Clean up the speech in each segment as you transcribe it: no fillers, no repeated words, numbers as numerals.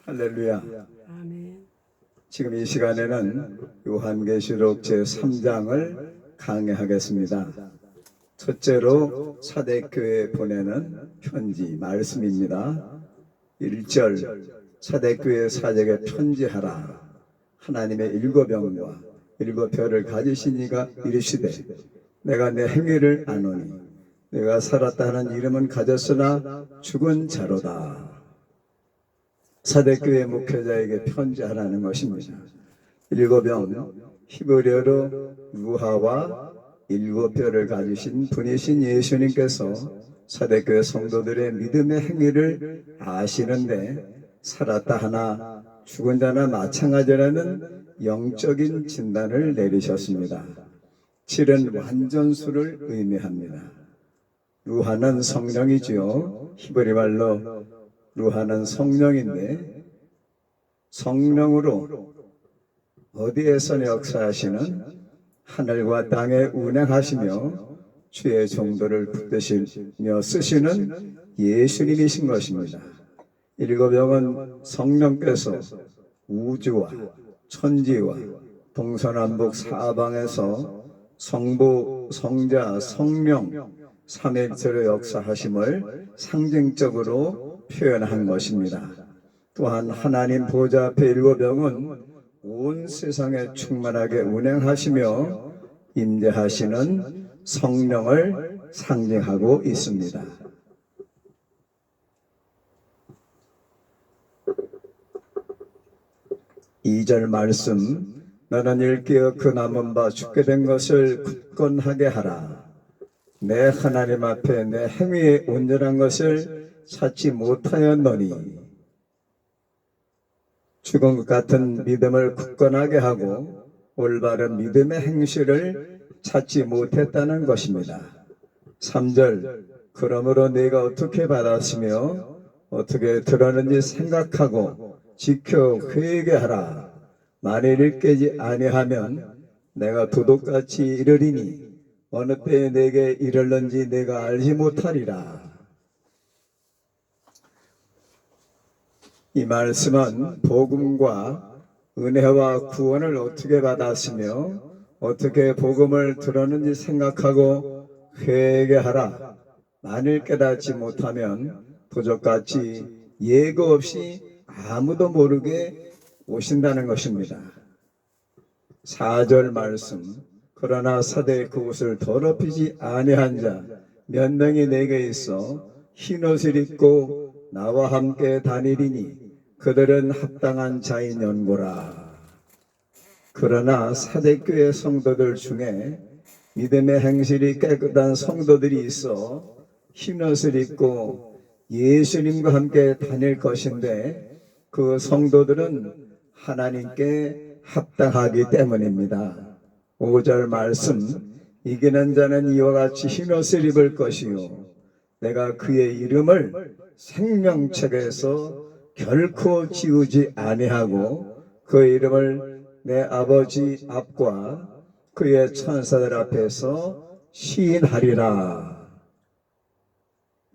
할렐루야. 아멘. 지금 이 시간에는 요한계시록 제3장을 강해하겠습니다. 첫째로 사대교회에 보내는 편지 말씀입니다. 1절 사대교회 사적에 편지하라. 하나님의 일곱 영과 일곱 별을 가지신 이가 이르시되 내가 내 행위를 아노니 내가 살았다 하는 이름은 가졌으나 죽은 자로다. 사대교회 목회자에게 편지하라는 것입니다. 일곱 영, 히브리어로 루하와 일곱 별을 가지신 분이신 예수님께서 사대교회 성도들의 믿음의 행위를 아시는데 살았다 하나 죽은 자나 마찬가지라는 영적인 진단을 내리셨습니다. 7은 완전수를 의미합니다. 루하는 성령이지요. 히브리 말로 루하는 성령인데 성령으로 어디에서 역사하시는 하늘과 땅에 운행하시며 주의 종도를 붙드시며 쓰시는 예수님이신 것입니다. 일곱 영은 성령께서 우주와 천지와 동서남북 사방에서 성부, 성자, 성령 삼위일체로 역사하심을 상징적으로 표현한 것입니다. 또한 하나님 보좌 앞에 일곱 영은 온 세상에 충만하게 운행하시며 임재하시는 성령을 상징하고 있습니다. 이 절 말씀, 너는 일깨어 그 남은 바 죽게 된 것을 굳건하게 하라. 내 하나님 앞에 내 행위의 온전한 것을 찾지 못하였노니 죽은 것 같은 믿음을 굳건하게 하고 올바른 믿음의 행실을 찾지 못했다는 것입니다. 3절 그러므로 내가 어떻게 받았으며 어떻게 들었는지 생각하고 지켜 회개하라. 만일 일깨지 아니하면 내가 도둑같이 이르리니 어느 때에 내게 이르는지 내가 알지 못하리라. 이 말씀은 복음과 은혜와 구원을 어떻게 받았으며 어떻게 복음을 들었는지 생각하고 회개하라. 만일 깨닫지 못하면 도적같이 예고 없이 아무도 모르게 오신다는 것입니다. 4절 말씀, 그러나 사대 그곳을 더럽히지 아니한 자 몇 명이 내게 있어 흰옷을 입고 나와 함께 다니리니 그들은 합당한 자인 연고라. 그러나 사대교회 성도들 중에 믿음의 행실이 깨끗한 성도들이 있어 흰옷을 입고 예수님과 함께 다닐 것인데 그 성도들은 하나님께 합당하기 때문입니다. 5절 말씀, 이기는 자는 이와 같이 흰옷을 입을 것이요 내가 그의 이름을 생명책에서 결코 지우지 아니하고 그 이름을 내 아버지 앞과 그의 천사들 앞에서 시인하리라.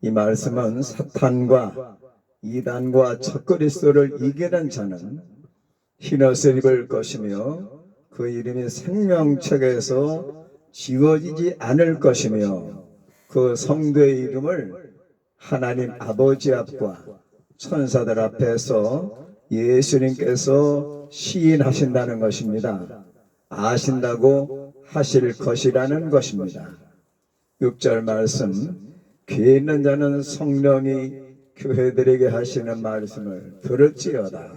이 말씀은 사탄과 이단과 적그리스도를 이기는 자는 흰옷을 입을 것이며 그 이름이 생명책에서 지워지지 않을 것이며 그 성도의 이름을 하나님 아버지 앞과 천사들 앞에서 예수님께서 시인하신다는 것입니다. 아신다고 하실 것이라는 것입니다. 6절 말씀, 귀에 있는 자는 성령이 교회들에게 하시는 말씀을 들을지어다.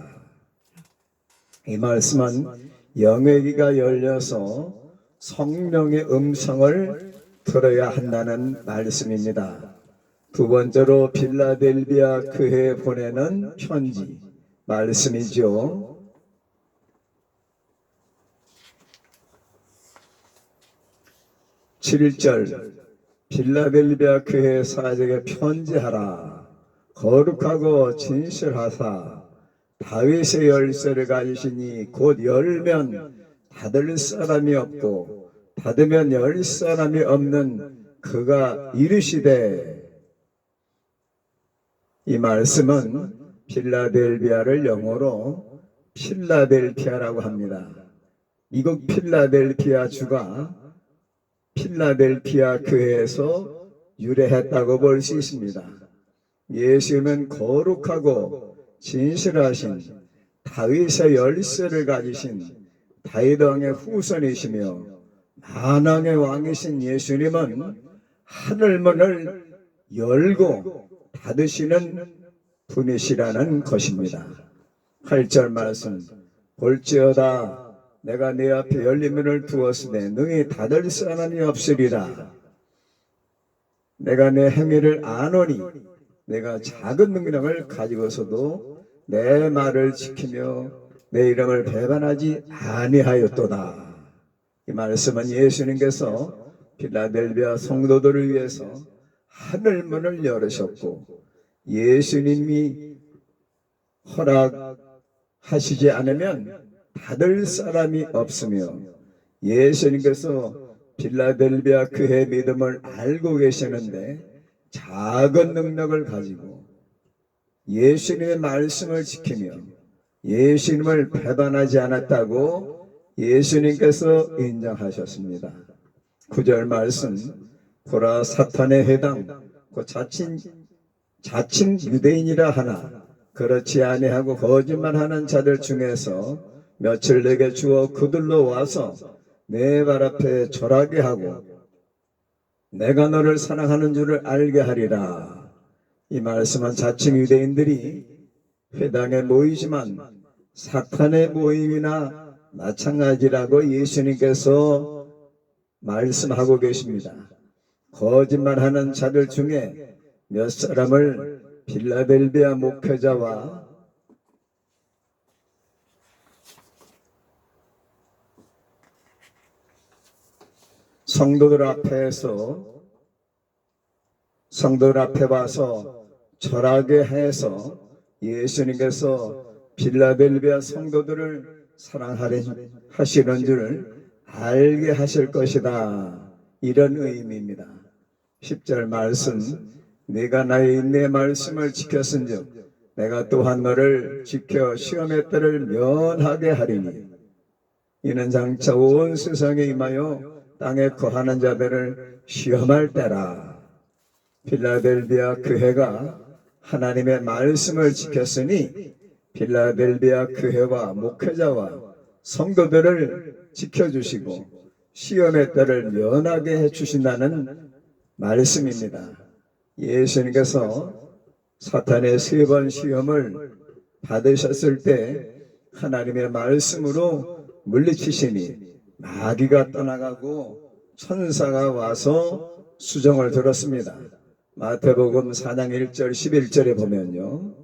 이 말씀은 영의 귀가 열려서 성령의 음성을 들어야 한다는 말씀입니다. 두 번째로 빌라델비아 교회에 보내는 편지 말씀이죠. 7절 빌라델비아 교회 사적에 편지하라. 거룩하고 진실하사 다윗의 열쇠를 가지시니 곧 열면 닫을 사람이 없고 닫으면 열 사람이 없는 그가 이르시되, 이 말씀은 필라델비아를 영어로 필라델피아라고 합니다. 미국 필라델피아 주가 필라델피아 교회에서 유래했다고 볼 수 있습니다. 예수님은 거룩하고 진실하신 다윗의 열쇠를 가지신 다윗 왕의 후손이시며 만왕의 왕이신 예수님은 하늘문을 열고 닫으시는 분이시라는 것입니다. 8절 말씀, 볼지어다 내가 네 앞에 열린 문을 두었으되 능히 닫을 사람이 없으리라. 내가 내 행위를 아노니 내가 작은 능력을 가지고서도 내 말을 지키며 내 이름을 배반하지 아니하였도다. 이 말씀은 예수님께서 필라델비아 성도들을 위해서 하늘문을 열으셨고 예수님이 허락하시지 않으면 닫을 사람이 없으며 예수님께서 필라델비아 교회 믿음을 알고 계시는데 작은 능력을 가지고 예수님의 말씀을 지키며 예수님을 배반하지 않았다고 예수님께서 인정하셨습니다. 9절 말씀, 보라 사탄의 회당 그 자칭 유대인이라 하나 그렇지 아니하고 거짓말하는 자들 중에서 며칠 내게 주어 그들로 와서 내 발 앞에 절하게 하고 내가 너를 사랑하는 줄을 알게 하리라. 이 말씀은 자칭 유대인들이 회당에 모이지만 사탄의 모임이나 마찬가지라고 예수님께서 말씀하고 계십니다. 거짓말하는 자들 중에 몇 사람을 필라델비아 목회자와 성도들 앞에 와서 절하게 해서 예수님께서 필라델비아 성도들을 사랑하시는 줄 알게 하실 것이다. 이런 의미입니다. 10절 말씀, 네가 나의 인내 말씀을 지켰은즉 내가 또한 너를 지켜 시험의 때를 면하게 하리니 이는 장차 온 세상에 임하여 땅에 거하는 자들을 시험할 때라. 필라델비아 교회가 하나님의 말씀을 지켰으니 필라델비아 교회와 목회자와 성도들을 지켜주시고 시험의 때를 면하게 해주신다는 말씀입니다. 예수님께서 사탄의 3번 시험을 받으셨을 때 하나님의 말씀으로 물리치시니 마귀가 떠나가고 천사가 와서 수정을 들었습니다. 마태복음 4장 1절 11절에 보면요,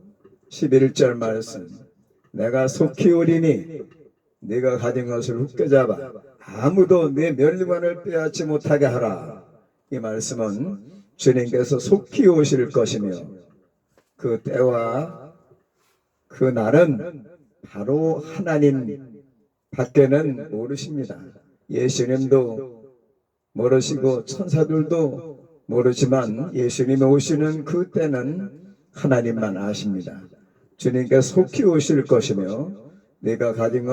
11절 말씀, 내가 속히 오리니 네가 가진 것을 훅겨잡아 아무도 네 멸류관을 빼앗지 못하게 하라. 이 말씀은 주님께서 속히 오실 것이며 그 때와 그 날은 바로 하나님 밖에는 모르십니다. 예수님도 모르시고 천사들도 모르지만 예수님이 오시는 그 때는 하나님만 아십니다. 주님께서 속히 오실 것이며 네가 가진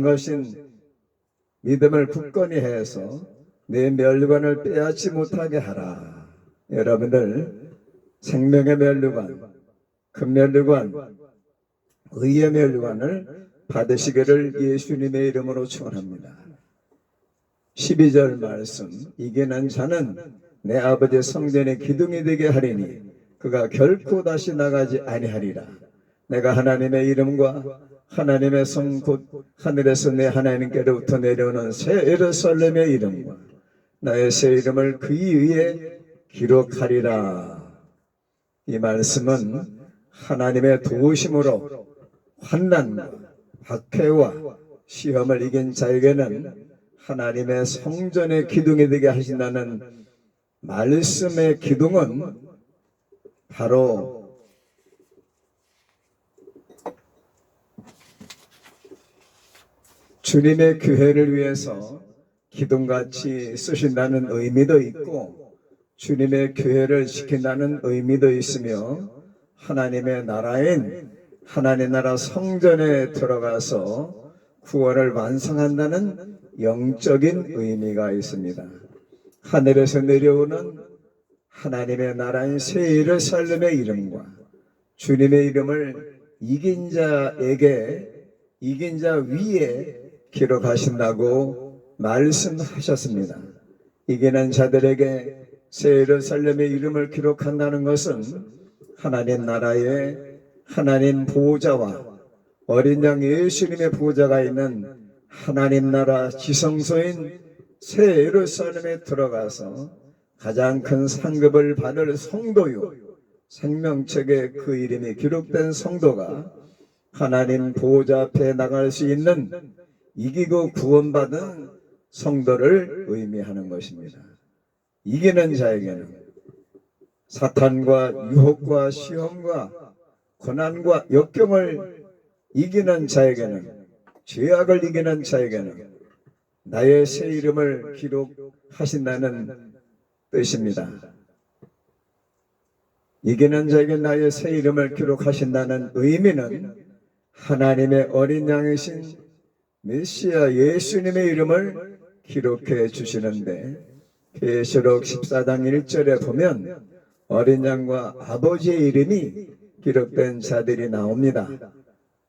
것인 믿음을 굳건히 해서 내 멸류관을 빼앗지 못하게 하라. 여러분들 생명의 멸류관, 금멸류관, 의의 멸류관을 받으시기를 예수님의 이름으로 축원합니다. 12절 말씀, 이기는 자는 내 아버지 성전의 기둥이 되게 하리니 그가 결코 다시 나가지 아니하리라. 내가 하나님의 이름과 하나님의 성 곧 하늘에서 내 하나님께로부터 내려오는 새 예루살렘의 이름과 나의 새 이름을 그 위에 기록하리라. 이 말씀은 하나님의 도우심으로 환난과 박해와 시험을 이긴 자에게는 하나님의 성전의 기둥이 되게 하신다는 말씀의 기둥은 바로 주님의 교회를 위해서 기둥같이 쓰신다는 의미도 있고 주님의 교회를 지킨다는 의미도 있으며 하나님의 나라인 하나님 나라 성전에 들어가서 구원을 완성한다는 영적인 의미가 있습니다. 하늘에서 내려오는 하나님의 나라인 새 예루살렘의 이름과 주님의 이름을 이긴 자에게, 이긴 자 위에 기록하신다고 말씀하셨습니다. 이기는 자들에게 새 예루살렘의 이름을 기록한다는 것은 하나님 나라의 하나님 보호자와 어린 양 예수님의 보호자가 있는 하나님 나라 지성소인 새 예루살렘에 들어가서 가장 큰 상급을 받을 성도요, 생명책에 그 이름이 기록된 성도가 하나님 보호자 앞에 나갈 수 있는 이기고 구원받은 성도를 의미하는 것입니다. 이기는 자에게는 사탄과 유혹과 시험과 고난과 역경을 이기는 자에게는, 죄악을 이기는 자에게는 나의 새 이름을 기록하신다는 뜻입니다. 이기는 자에게 나의 새 이름을 기록하신다는 의미는 하나님의 어린 양이신 메시아 예수님의 이름을 기록해 주시는데, 계시록 14장 1절에 보면 어린 양과 아버지의 이름이 기록된 자들이 나옵니다.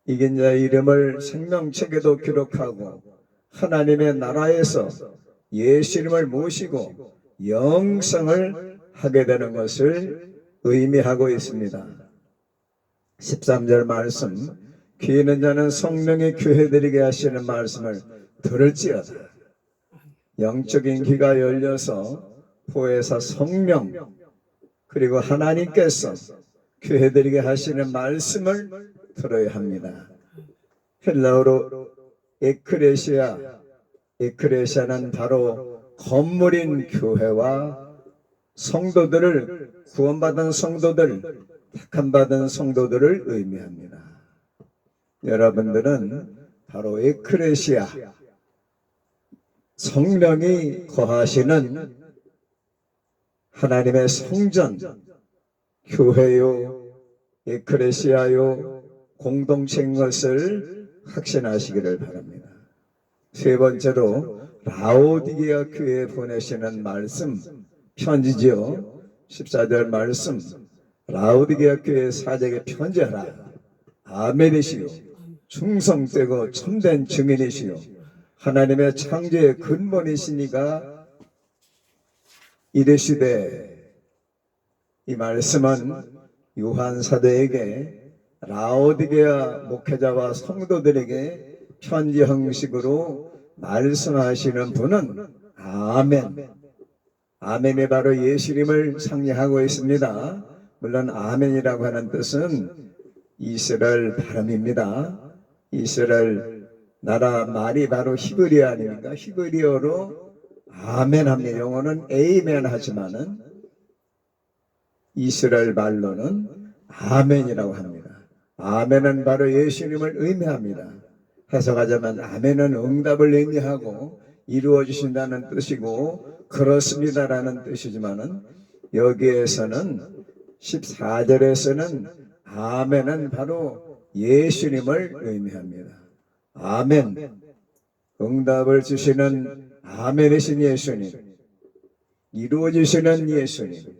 이긴 자의 이름을 생명책에도 기록하고 하나님의 나라에서 예수 이름을 모시고 영성을 하게 되는 것을 의미하고 있습니다. 13절 말씀, 귀 있는 자는 성령의 교회드리게 하시는 말씀을 들을지어다. 영적인 귀가 열려서 보혜사 성령 그리고 하나님께서 교회드리게 하시는 말씀을 들어야 합니다. 헬라어로 에크레시아, 에크레시아는 바로 건물인 교회와 성도들을, 구원받은 성도들, 택함받은 성도들을 의미합니다. 여러분들은 바로 에크레시아, 성령이 거하시는 하나님의 성전, 교회요, 에크레시아요, 공동체인 것을 확신하시기를 바랍니다. 세 번째로 라오디게아 교회에 보내시는 말씀, 편지지요. 14절 말씀, 라오디게아 교회 사제에게 편지하라. 아멘이시요, 충성되고 참된 증인이시요, 하나님의 창조의 근본이시니가 이르시되, 이 말씀은 요한 사도에게 라오디게아 목회자와 성도들에게 편지 형식으로 말씀하시는 분은 아멘. 아멘이 바로 예수님을 상징하고 있습니다. 물론 아멘이라고 하는 뜻은 이스라엘 발음입니다. 이스라엘 나라 말이 바로 히브리어 아닙니까? 히브리어로 아멘 합니다. 영어는 에이멘 하지만은 이스라엘 말로는 아멘이라고 합니다. 아멘은 바로 예수님을 의미합니다. 해석하자면 아멘은 응답을 의미하고 이루어지신다는 뜻이고 그렇습니다라는 뜻이지만은, 여기에서는 14절에서는 아멘은 바로 예수님을 의미합니다. 아멘, 응답을 주시는 아멘이신 예수님, 이루어지시는 예수님,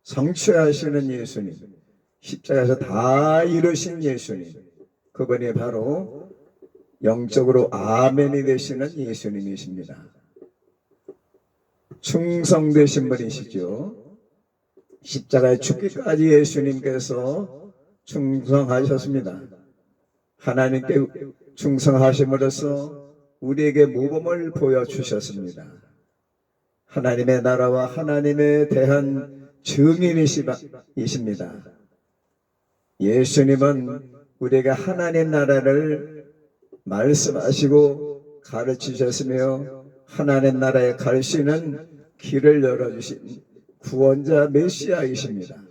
성취하시는 예수님, 십자가에서 다 이루신 예수님, 그분이 바로 영적으로 아멘이 되시는 예수님이십니다. 충성되신 분이시죠. 십자가에 죽기까지 예수님께서 충성하셨습니다. 하나님께 충성하심으로써 우리에게 모범을 보여주셨습니다. 하나님의 나라와 하나님에 대한 증인이십니다. 예수님은 우리에게 하나님 나라를 말씀하시고 가르치셨으며 하나님 나라에 갈 수 있는 길을 열어주신 구원자 메시아이십니다.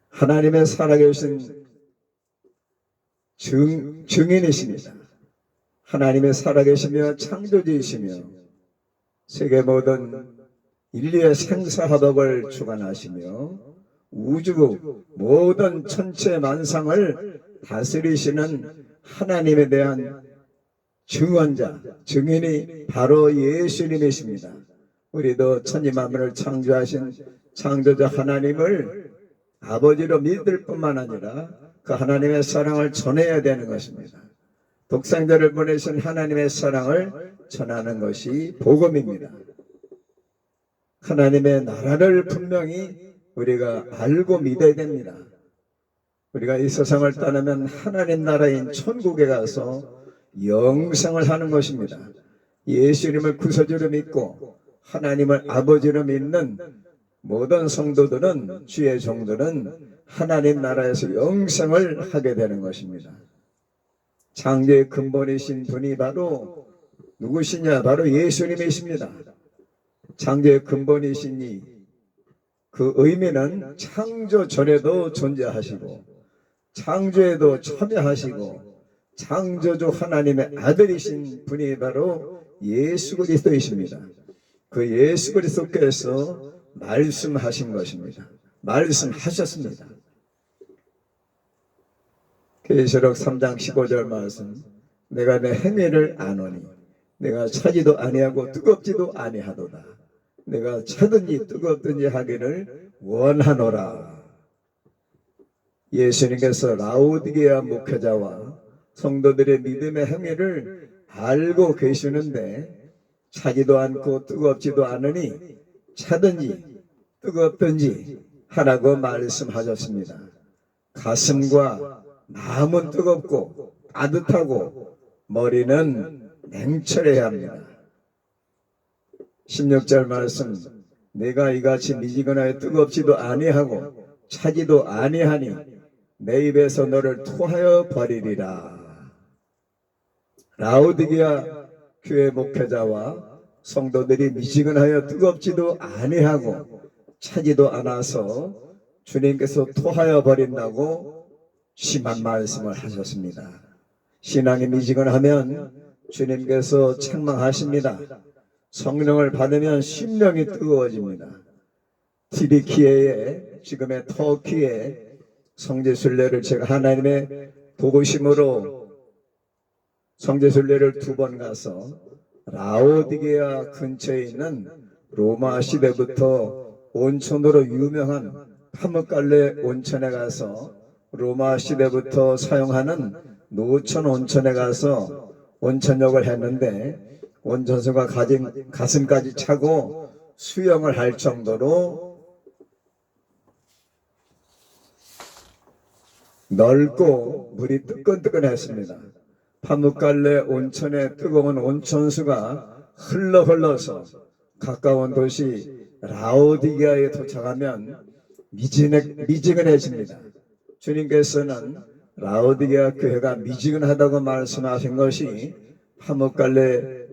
하나님의 살아계신 증인이십니다. 하나님의 살아계시며 창조주이시며 세계 모든 인류의 생사화복을 주관하시며 우주 모든 천체 만상을 다스리시는 하나님에 대한 증언자, 증인이 바로 예수님이십니다. 우리도 천지만물을 창조하신 창조자 하나님을 아버지로 믿을 뿐만 아니라 그 하나님의 사랑을 전해야 되는 것입니다. 독생자를 보내신 하나님의 사랑을 전하는 것이 복음입니다. 하나님의 나라를 분명히 우리가 알고 믿어야 됩니다. 우리가 이 세상을 떠나면 하나님 나라인 천국에 가서 영생을 하는 것입니다. 예수님을 구세주로 믿고 하나님을 아버지로 믿는 모든 성도들은, 주의 종들은 하나님 나라에서 영생을 하게 되는 것입니다. 창조의 근본이신 분이 바로 누구시냐? 바로 예수님이십니다. 창조의 근본이시니 그 의미는 창조 전에도 존재하시고 창조에도 참여하시고 창조주 하나님의 아들이신 분이 바로 예수 그리스도이십니다. 그 예수 그리스도께서 말씀하신 것입니다. 말씀하셨습니다. 계시록 3장 15절 말씀, 내가 내 행위를 아노니 내가 차지도 아니하고 뜨겁지도 아니하도다. 내가 차든지 뜨겁든지 하기를 원하노라. 예수님께서 라오디게아 목회자와 성도들의 믿음의 행위를 알고 계시는데 차지도 않고 뜨겁지도 않으니 차든지 뜨겁든지 하라고 말씀하셨습니다. 가슴과 마음은 뜨겁고 따뜻하고 머리는 냉철해야 합니다. 16절 말씀, 내가 이같이 미지근하여 뜨겁지도 아니하고 차지도 아니하니 내 입에서 너를 토하여 버리리라. 라오디게아 교회 목회자와 성도들이 미지근하여 뜨겁지도 아니하고 차지도 않아서 주님께서 토하여 버린다고 심한 말씀을 하셨습니다. 신앙이 미지근하면 주님께서 책망하십니다. 성령을 받으면 심령이 뜨거워집니다. 티리키예의, 지금의 터키의 성지순례를 제가 하나님의 도구심으로 성지순례를 2번 가서 라오디게아 근처에 있는 로마 시대부터 온천으로 유명한 파묵갈레 온천에 가서 로마 시대부터 사용하는 노천 온천에 가서 온천욕을 했는데 온천수가 가슴까지 차고 수영을 할 정도로 넓고 물이 뜨끈뜨끈했습니다. 파묵갈레 온천의 뜨거운 온천수가 흘러서 가까운 도시 라오디게아에 도착하면 미지근해집니다. 주님께서는 라오디게아 교회가 미지근하다고 말씀하신 것이 파묵갈레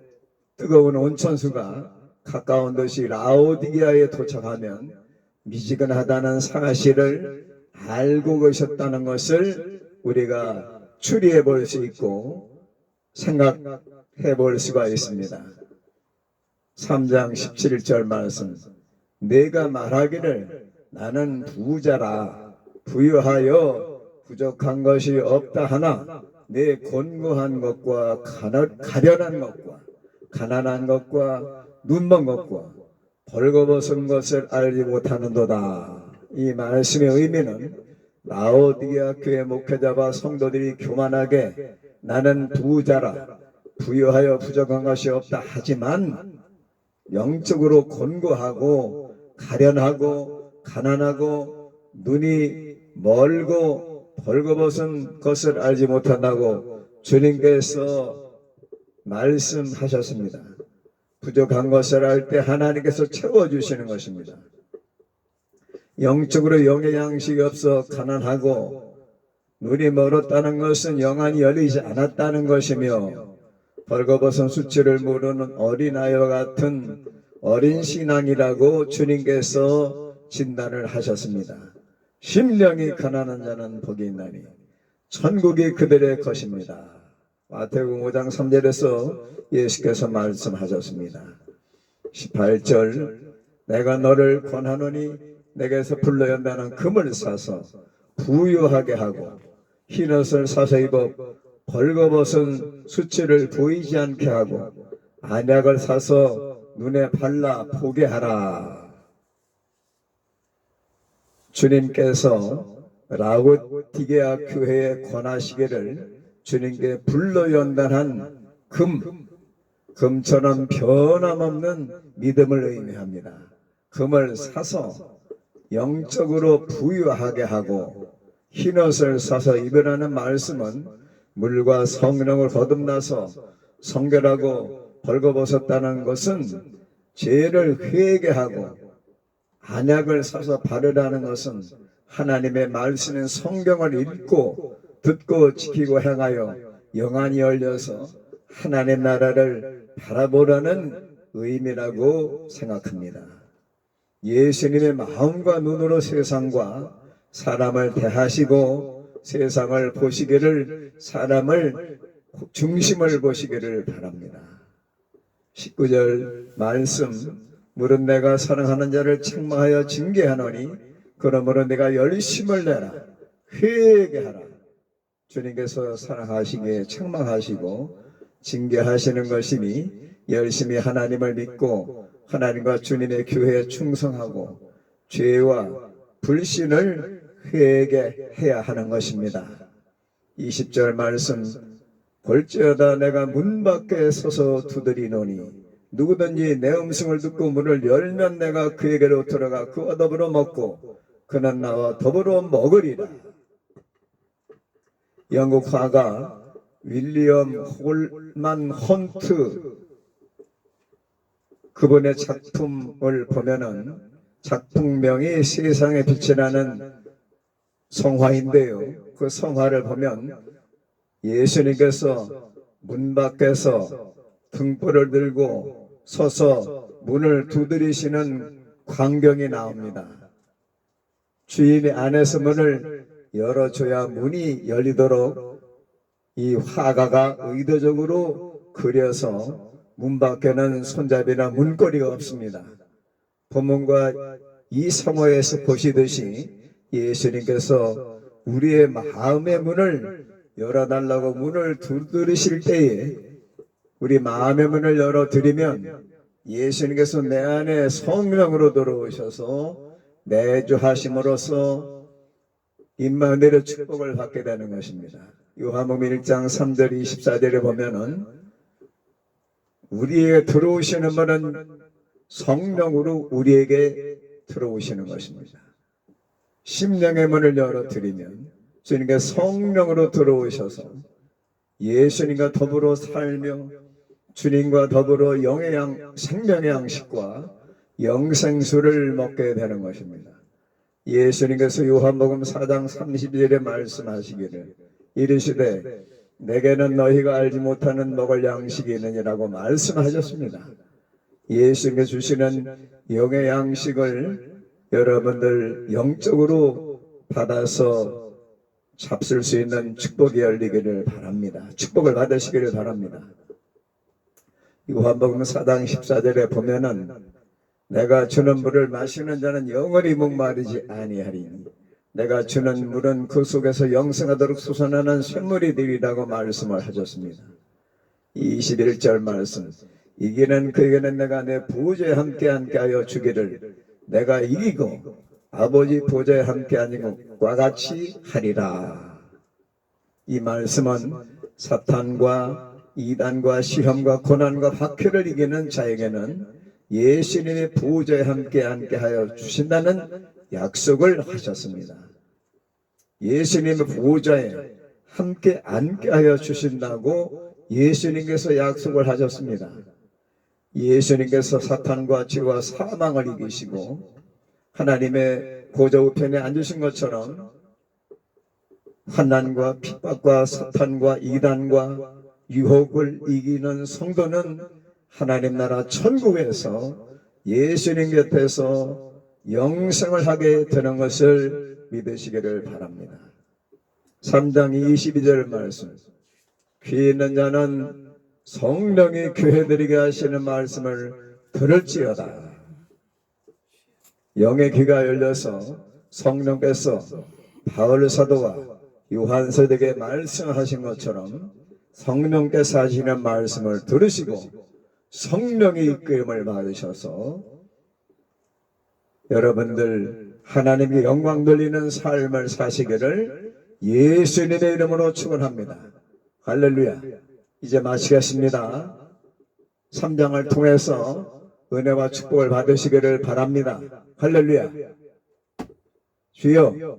뜨거운 온천수가 가까운 도시 라오디게아에 도착하면 미지근하다는 사실을 알고 계셨다는 것을 우리가 추리해 볼 수 있고 생각해 볼 수가 있습니다. 3장 17절 말씀, 내가 말하기를 나는 부자라 부유하여 부족한 것이 없다 하나 내 곤고한 것과 가련한 것과 가난한 것과 눈먼 것과 벌거벗은 것을 알지 못하는도다. 이 말씀의 의미는 라오디게아 교회 목회자와 성도들이 교만하게 나는 부자라 부유하여 부족한 것이 없다 하지만 영적으로 곤고하고 가련하고 가난하고 눈이 멀고 벌거벗은 것을 알지 못한다고 주님께서 말씀하셨습니다. 부족한 것을 알 때 하나님께서 채워주시는 것입니다. 영적으로 영의 양식이 없어 가난하고 눈이 멀었다는 것은 영안이 열리지 않았다는 것이며 벌거벗은 수치를 모르는 어린아이와 같은 어린 신앙이라고 주님께서 진단을 하셨습니다. 심령이 가난한 자는 복이 있나니 천국이 그들의 것입니다. 마태복음 5장 3절에서 예수께서 말씀하셨습니다. 18절 내가 너를 권하노니 내게서 불러연다는 금을 사서 부유하게 하고 흰옷을 사서 입어 벌거벗은 수치를 보이지 않게 하고 안약을 사서 눈에 발라 보게 하라. 주님께서 라오디게아 교회에 권하시기를 주님께 불러연단한 금처럼 변함없는 믿음을 의미합니다. 금을 사서 영적으로 부유하게 하고 흰옷을 사서 입으라는 말씀은 물과 성령을 거듭나서 성결하고 벌거벗었다는 것은 죄를 회개하고 안약을 사서 바르라는 것은 하나님의 말씀인 성경을 읽고 듣고 지키고 행하여 영안이 열려서 하나님 나라를 바라보라는 의미라고 생각합니다. 예수님의 마음과 눈으로 세상과 사람을 대하시고 세상을 보시기를 사람을 중심을 보시기를 바랍니다. 19절 말씀 물은 내가 사랑하는 자를 책망하여 징계하노니 그러므로 내가 열심을 내라 회개하라. 주님께서 사랑하시기에 책망하시고 징계하시는 것이니 열심히 하나님을 믿고 하나님과 주님의 교회에 충성하고 죄와 불신을 회개해야 하는 것입니다. 20절 말씀 볼지어다 내가 문 밖에 서서 두드리노니 누구든지 내 음성을 듣고 문을 열면 내가 그에게로 들어가 그와 더불어 먹고 그는 나와 더불어 먹으리라. 영국 화가 윌리엄 홀만 헌트 그분의 작품을 보면은 작품명이 세상의 빛이라는 성화인데요. 그 성화를 보면 예수님께서 문 밖에서 등불을 들고 서서 문을 두드리시는 광경이 나옵니다. 주인이 안에서 문을 열어줘야 문이 열리도록 이 화가가 의도적으로 그려서 문 밖에는 손잡이나 문고리가 없습니다. 본문과 이 성화에서 보시듯이 예수님께서 우리의 마음의 문을 열어달라고 문을 두드리실 때에 우리 마음의 문을 열어드리면 예수님께서 내 안에 성령으로 들어오셔서 내주하심으로써 임마누엘의 축복을 받게 되는 것입니다. 요한복음 1장 3절 24절에 보면은 우리에게 들어오시는 분은 성령으로 우리에게 들어오시는 것입니다. 심령의 문을 열어드리면 주님께 성령으로 들어오셔서 예수님과 더불어 살며 주님과 더불어 생명의 양식과 영생수를 먹게 되는 것입니다. 예수님께서 요한복음 4장 30절에 말씀하시기를 이르시되 내게는 너희가 알지 못하는 먹을 양식이 있느니라고 말씀하셨습니다. 예수님께서 주시는 영의 양식을 여러분들 영적으로 받아서 잡술 수 있는 축복이 열리기를 바랍니다. 축복을 받으시기를 바랍니다. 요한복음 4장 14절에 보면은 내가 주는 물을 마시는 자는 영원히 목마르지 아니하리니 내가 주는 물은 그 속에서 영생하도록 솟아나는 샘물이 되리라고 말씀을 하셨습니다. 21절 말씀 이기는 그에게는 내가 내 보좌에 함께 하여 주기를 내가 이기고 아버지 보좌에 함께 하는 것과 같이 하리라. 이 말씀은 사탄과 이단과 시험과 고난과 박해를 이기는 자에게는 예수님의 보좌에 함께 하여 주신다는 약속을 하셨습니다. 예수님의 보좌에 함께 앉게 하여 주신다고 예수님께서 약속을 하셨습니다. 예수님께서 사탄과 죄와 사망을 이기시고 하나님의 보좌 우편에 앉으신 것처럼 환난과 핍박과 사탄과 이단과 유혹을 이기는 성도는 하나님 나라 천국에서 예수님 곁에서 영생을 하게 되는 것을 믿으시기를 바랍니다. 3장 22절 말씀 귀 있는 자는 성령이 교회들에게 하시는 말씀을 들을지어다. 영의 귀가 열려서 성령께서 바울 사도와 요한 사도에게 말씀하신 것처럼 성령께서 하시는 말씀을 들으시고 성령의 이끌림을 받으셔서 여러분들 하나님의 영광 돌리는 삶을 사시기를 예수님의 이름으로 축원합니다. 할렐루야. 이제 마치겠습니다. 3장을 통해서 은혜와 축복을 받으시기를 바랍니다. 할렐루야. 주여,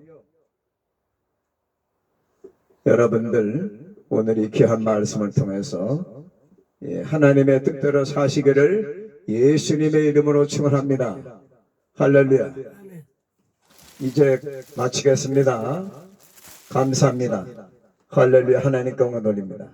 여러분들 오늘 이 귀한 말씀을 통해서 하나님의 뜻대로 사시기를 예수님의 이름으로 축원합니다. 할렐루야. 이제 마치겠습니다. 감사합니다. 할렐루야. 하나님 영광 돌립니다.